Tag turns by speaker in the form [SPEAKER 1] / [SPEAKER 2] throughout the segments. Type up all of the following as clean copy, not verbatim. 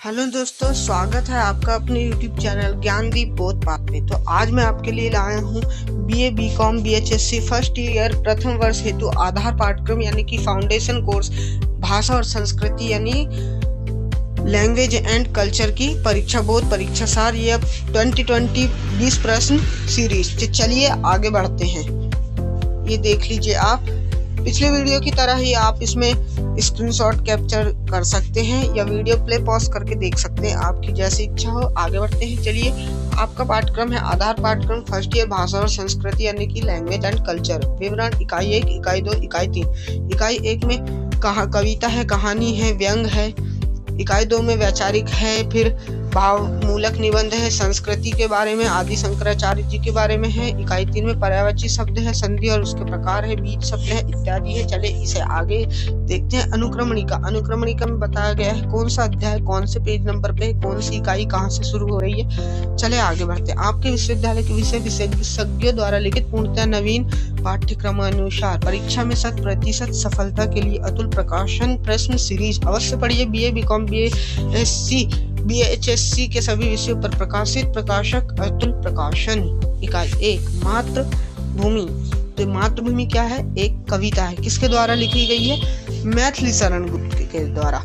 [SPEAKER 1] Hello दोस्तों, स्वागत है आपका अपने YouTube चैनल ज्ञानदीप बोध पाठ में। तो आज मैं आपके लिए लाया हूँ BA BCom BHSC first year प्रथम वर्ष हेतु आधार पाठ्यक्रम यानी कि फाउंडेशन कोर्स भाषा और संस्कृति यानी लैंग्वेज एंड कल्चर की परीक्षा बोध परीक्षा सार ये 2020 20 प्रश्न सीरीज। तो चलिए आगे बढ़ते हैं। ये देख लीजिए, आप पिछले वीडियो की तरह ही आप इसमें स्क्रीनशॉट कैप्चर कर सकते हैं या वीडियो प्ले पॉज करके देख सकते हैं, आपकी जैसी इच्छा हो। आगे बढ़ते हैं। चलिए, आपका पाठ्यक्रम है आधार पाठ्यक्रम फर्स्ट ईयर भाषा और संस्कृति यानी कि लैंग्वेज एंड कल्चर। विवरण इकाई 1, इकाई 2, इकाई 3। इकाई 1 में कविता है, कहानी है, व्यंग है। इकाई 2 में वैचारिक है, फिर भावमूलक निबंध है, संस्कृति के बारे में, आदि शंकराचार्य जी के बारे में है। इकाई 3 में पर्यायवाची शब्द है, संधि और उसके प्रकार है, बीज शब्द है, इत्यादि है। चले इसे आगे देखते हैं। अनुक्रमणिका। अनुक्रमणिका में बताया गया है कौन सा अध्याय कौन से पेज नंबर पे, कौन सी इकाई कहाँ से शुरू हो रही है। चले आगे बढ़ते हैं। आपके विश्वविद्यालय के विषय विशेषज्ञों द्वारा लिखित पूर्णतः नवीन पाठ्यक्रम अनुसार परीक्षा में 100% सफलता के लिए अतुल प्रकाशन प्रश्न सीरीज अवश्य पढ़िए। BA BCom BSc BHSC के सभी विषयों पर प्रकाशित प्रकाशक अतुल प्रकाशन। इकाई 1 मातृभूमि। तो मातृभूमि क्या है? एक कविता है। किसके द्वारा लिखी गई है? मैथिली शरण गुप्त के द्वारा।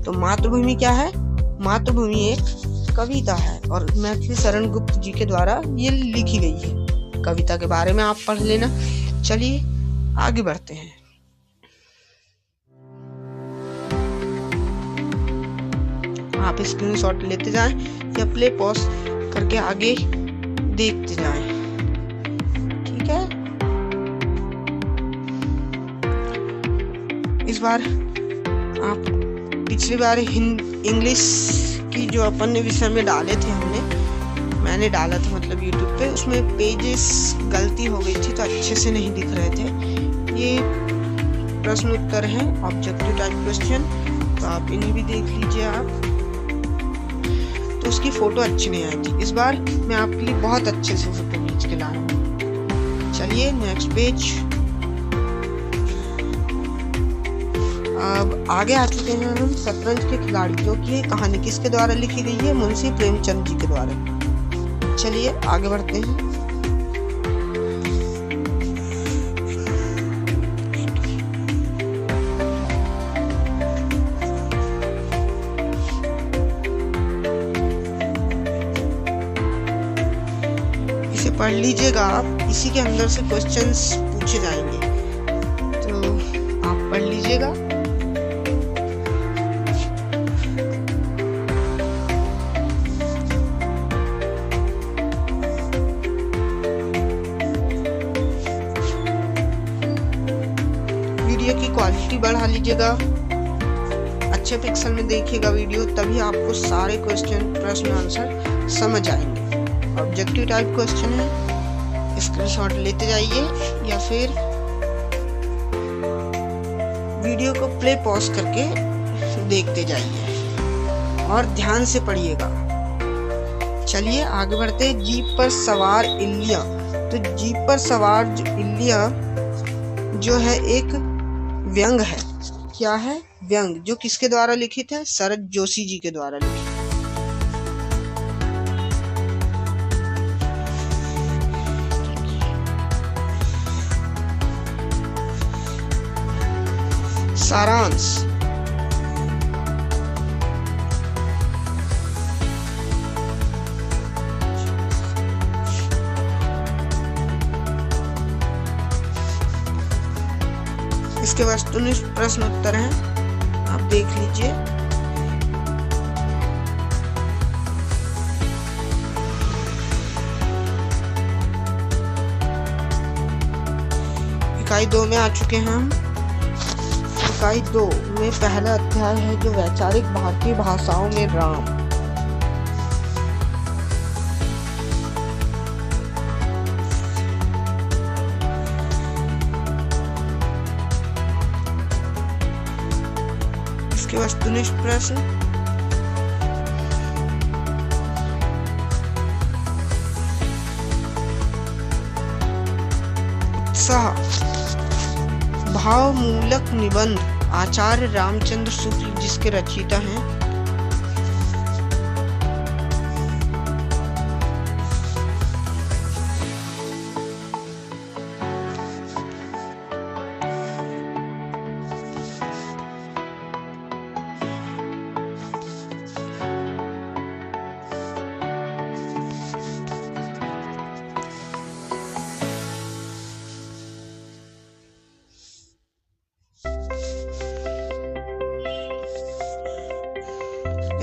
[SPEAKER 1] तो मातृभूमि क्या है? मातृभूमि एक कविता है और मैथिली शरण गुप्त जी के द्वारा ये लिखी गई है। कविता के बारे में आप पढ़ लेना। चलिए आगे बढ़ते हैं। आप स्क्रीनशॉट लेते जाएं या प्ले पॉज करके आगे देखते जाएं, ठीक है। इस बार आप पिछली बार इंग्लिश की जो अपन ने विषय में डाले थे, मैंने डाला था मतलब YouTube पे, उसमें पेजेस गलती हो गई थी तो अच्छे से नहीं दिख रहे थे। ये प्रश्न उत्तर हैं, ऑब्जेक्टिव टाइप क्वेश्चन। तो आप इन्हें भी देख लीजिए आप। तो उसकी फोटो अच्छी नहीं आई थी। इस बार मैं आपके लिए बहुत अच्छे से फोटो खींच के लाया हूँ। चलिए नेक्स्ट पेज। अब आगे आ चुके हैं हम शतरंज के खिलाड़ी, जो कि कहानी किसके द्वारा लिखी गई है? मुंशी प्रेमचंद जी के द्वारा। चलिए आगे बढ़ते हैं। इसे पढ़ लीजिएगा आप, इसी के अंदर से क्वेश्चंस पूछे जाएंगे, तो आप पढ़ लीजिएगा। वीडियो की क्वालिटी बढ़ा लीजिएगा, अच्छे पिक्सल में देखिएगा वीडियो, तभी आपको सारे क्वेश्चन प्रश्न आंसर समझ आएंगे। ऑब्जेक्टिव टाइप क्वेश्चन है, स्क्रीनशॉट लेते जाइए या फिर वीडियो को प्ले पॉज करके देखते जाइए और ध्यान से पढ़िएगा। चलिए आगे बढ़ते हैं। जीप पर सवार इल्लियां। तो जीप पर सवार इल्लियां जो है एक व्यंग है। क्या है? व्यंग, जो किसके द्वारा लिखित है? शरद जोशी जी के द्वारा लिखित। सारांश। इसके वस्तुनिष्ठ प्रश्न उत्तर हैं, आप देख लीजिए। इकाई 2 में आ चुके हैं हम। इकाई 2 में पहला अध्याय है जो वैचारिक भारतीय भाषाओं में राम। इसके वस्तुनिष्ठ प्रश्न। उत्साह। भावमूलक निबंध आचार्य रामचंद्र शुक्ल जिसके रचयिता हैं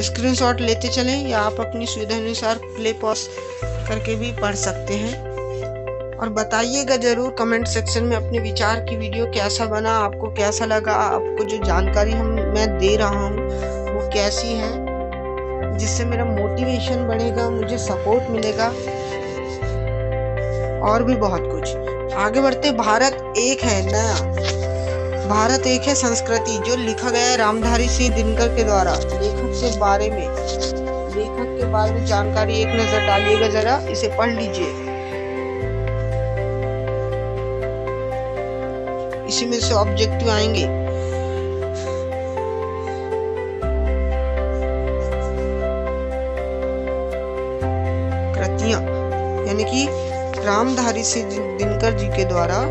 [SPEAKER 1] स्क्रीनशॉट लेते चलें या आप अपनी सुविधा अनुसार प्ले पॉज करके भी पढ़ सकते हैं। और बताइएगा जरूर कमेंट सेक्शन में अपने विचार की वीडियो कैसा बना, आपको कैसा लगा, आपको जो जानकारी मैं दे रहा हूँ वो कैसी है, जिससे मेरा मोटिवेशन बढ़ेगा, मुझे सपोर्ट मिलेगा और भी बहुत कुछ। आगे बढ़ते। भारत एक है नया, भारत एक है संस्कृति, जो लिखा गया है रामधारी सिंह दिनकर के द्वारा। लेखक के बारे में जानकारी एक नजर डालिएगा, जरा इसे पढ़ लीजिए। इसी में से ऑब्जेक्टिव आएंगे। कृतियां यानी कि रामधारी सिंह दिनकर जी के द्वारा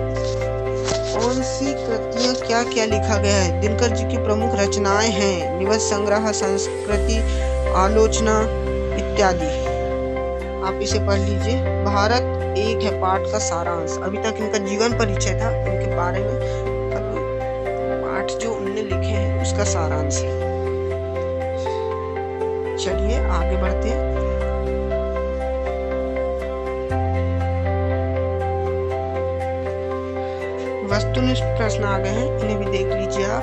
[SPEAKER 1] कौन सी कृतियां क्या क्या लिखा गया है। दिनकर जी की प्रमुख रचनाएं हैं निबंध संग्रह, संस्कृति आलोचना इत्यादि। आप इसे पढ़ लीजिए। भारत एक है पाठ का सारांश। अभी तक इनका जीवन परिचय था, इनके बारे में पाठ जो उनने लिखे हैं उसका सारांश है। चलिए आगे बढ़ते हैं। वस्तुनिष्ठ प्रश्न आ गए हैं, इन्हें भी देख लीजिए आप।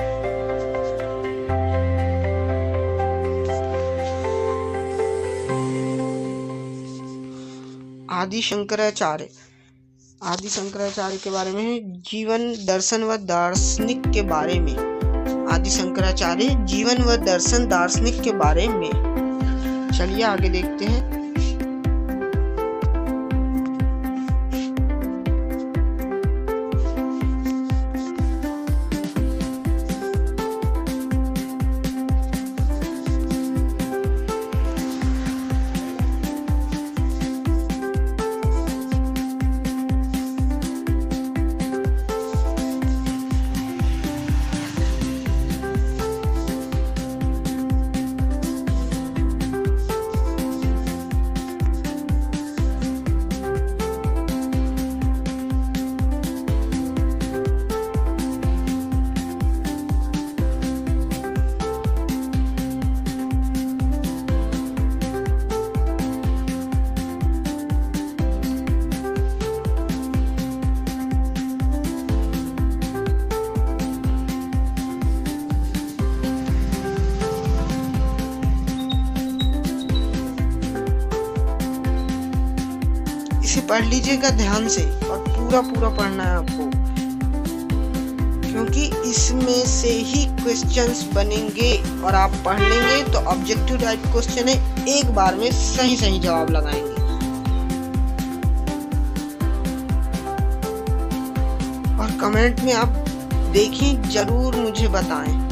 [SPEAKER 1] आदि शंकराचार्य के बारे में, जीवन दर्शन व दार्शनिक के बारे में। आदि शंकराचार्य जीवन व दर्शन दार्शनिक के बारे में। चलिए आगे देखते हैं। इसे पढ़ लीजिएगा ध्यान से और पूरा पढ़ना है आपको, क्योंकि इसमें से ही क्वेश्चंस बनेंगे और आप पढ़ लेंगे तो ऑब्जेक्टिव टाइप क्वेश्चन है, एक बार में सही जवाब लगाएंगे। और कमेंट में आप देखें, जरूर मुझे बताएं,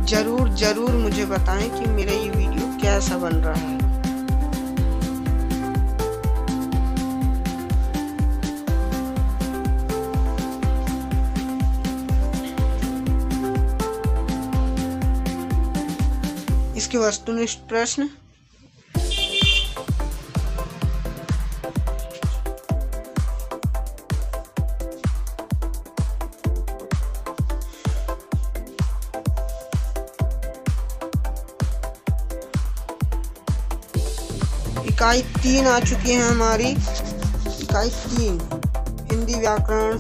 [SPEAKER 1] जरूर मुझे बताएं कि मेरा ये वीडियो कैसा बन रहा है। इसके वस्तुनिष्ठ प्रश्न। इकाई 3 आ चुकी है हमारी। इकाई 3 हिंदी व्याकरण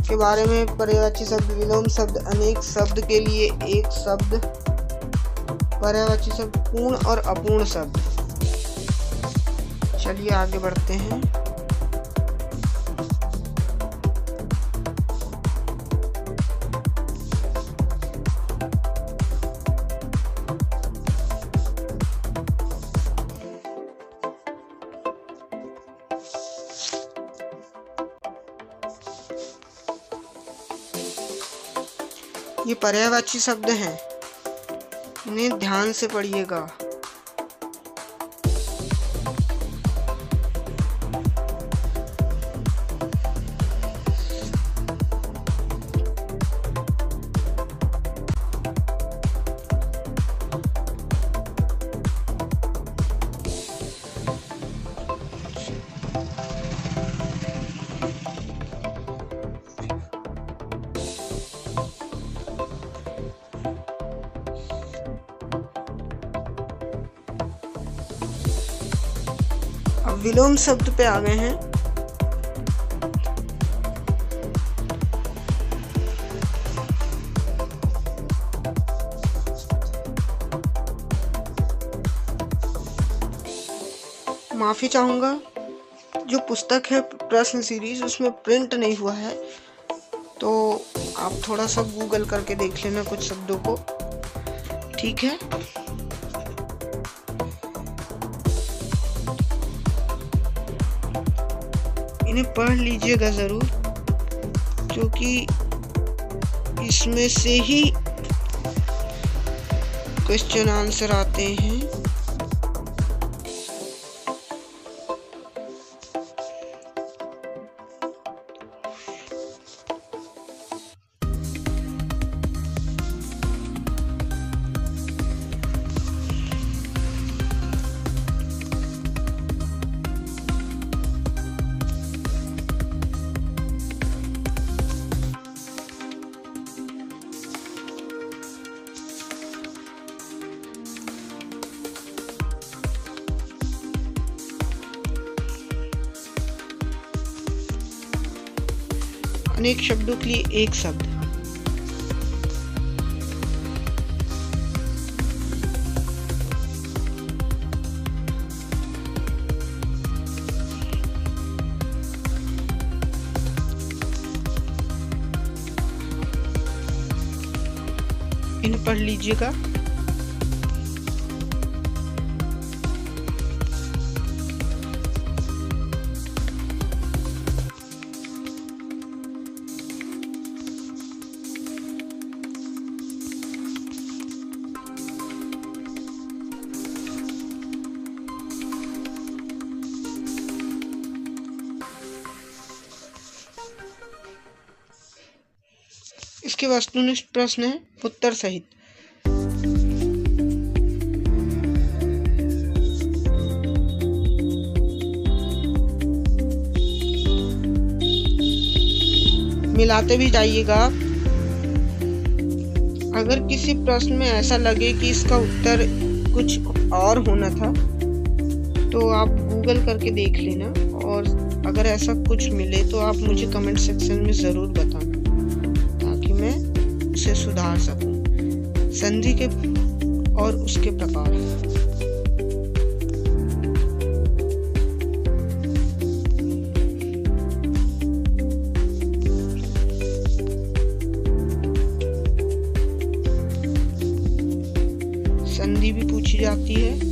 [SPEAKER 1] के बारे में। पर्यायवाची शब्द, विलोम शब्द, अनेक शब्द के लिए एक शब्द, पर्यायवाची शब्द, पूर्ण और अपूर्ण शब्द। चलिए आगे बढ़ते हैं। ये पर्यायवाची शब्द हैं, इन्हें ध्यान से पढ़िएगा। अब विलोम शब्द पे आ गए हैं। माफी चाहूंगा, जो पुस्तक है प्रश्न सीरीज उसमें प्रिंट नहीं हुआ है, तो आप थोड़ा सा गूगल करके देख लेना कुछ शब्दों को, ठीक है। इन्हें पढ़ लीजिएगा ज़रूर, क्योंकि इसमें से ही क्वेश्चन आंसर आते हैं। अनेक शब्दों के लिए एक शब्द। इन्हें पढ़ लीजिएगा। इसके वस्तुनिष्ठ प्रश्न है उत्तर सहित। मिलाते भी जाइएगा। अगर किसी प्रश्न में ऐसा लगे कि इसका उत्तर कुछ और होना था, तो आप गूगल करके देख लेना, और अगर ऐसा कुछ मिले तो आप मुझे कमेंट सेक्शन में ज़रूर बताना, ताकि मैं उसे सुधार सकूं। संधि के और उसके प्रकार। संधि भी पूछी जाती है।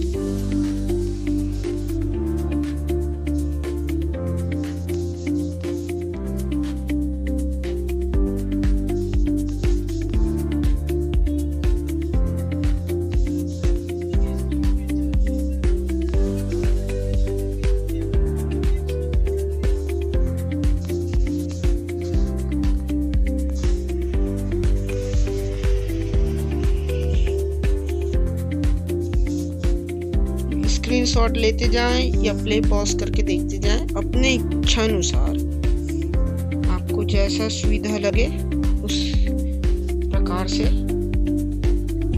[SPEAKER 1] स्क्रीनशॉट लेते जाएं या प्ले पॉज करके देखते जाएं अपने इच्छा अनुसार। आपको जैसा सुविधा लगे उस प्रकार से,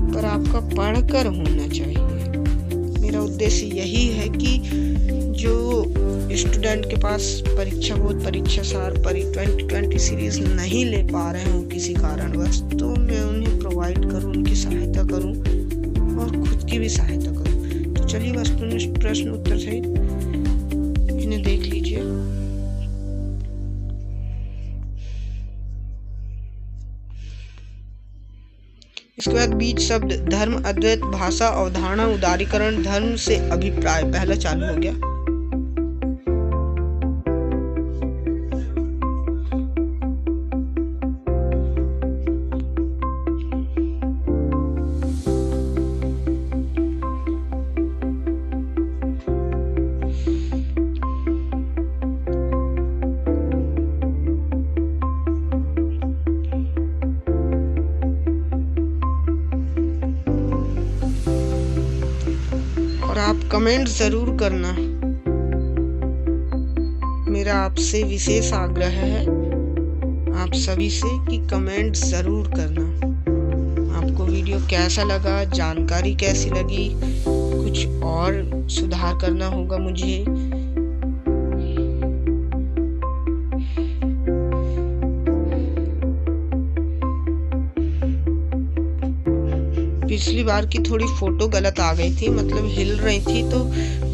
[SPEAKER 1] पर आपका पढ़कर होना चाहिए। मेरा उद्देश्य यही है कि जो स्टूडेंट के पास परीक्षा बोर्ड परीक्षा सार 2020 सीरीज नहीं ले पा रहे हो किसी कारणवश, तो मैं उन्हें प्रोवाइड करूं, उनकी सहायता करूं और खुद की भी सहायता करूं। तो चलिए वस्तुनिष्ठ प्रश्न उत्तर सहित इन्हें देख लीजिए। इसके बाद बीज शब्द धर्म, अद्वैत, भाषा, अवधारणा, उदारीकरण, धर्म से अभिप्राय। पहला चालू हो गया। और आप कमेंट जरूर करना। मेरा आपसे विशेष आग्रह है आप सभी से कि कमेंट जरूर करना। आपको वीडियो कैसा लगा, जानकारी कैसी लगी, कुछ और सुधार करना होगा मुझे पिछली बार की थोड़ी फोटो गलत आ गई थी, मतलब हिल रही थी तो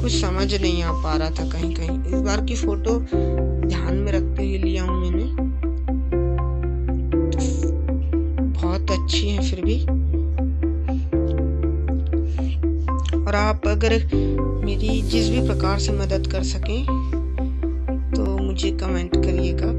[SPEAKER 1] कुछ समझ नहीं आ पा रहा था कहीं कहीं। इस बार की फोटो ध्यान में रखते हुए लिया हूँ मैंने, बहुत अच्छी है फिर भी। और आप अगर मेरी जिस भी प्रकार से मदद कर सकें तो मुझे कमेंट करिएगा।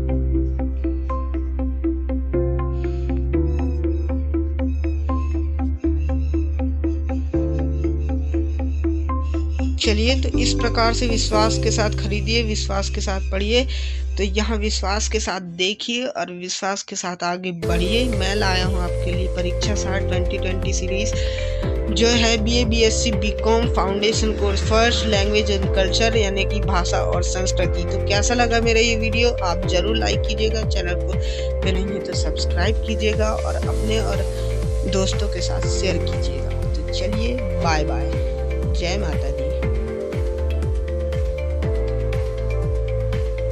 [SPEAKER 1] चलिए, तो इस प्रकार से विश्वास के साथ खरीदिए, विश्वास के साथ पढ़िए। तो यहाँ विश्वास के साथ देखिए और विश्वास के साथ आगे बढ़िए। मैं लाया हूँ आपके लिए परीक्षा 60 2020 सीरीज, जो है BA BSc BCom foundation course first language and culture, यानी कि भाषा और संस्कृति। तो कैसा लगा मेरा ये वीडियो, आप जरूर लाइक कीजिएगा, चैनल को पहले नहीं तो सब्सक्राइब कीजिएगा और अपने और दोस्तों के साथ शेयर कीजिएगा। तो चलिए, बाय बाय, जय माता दी।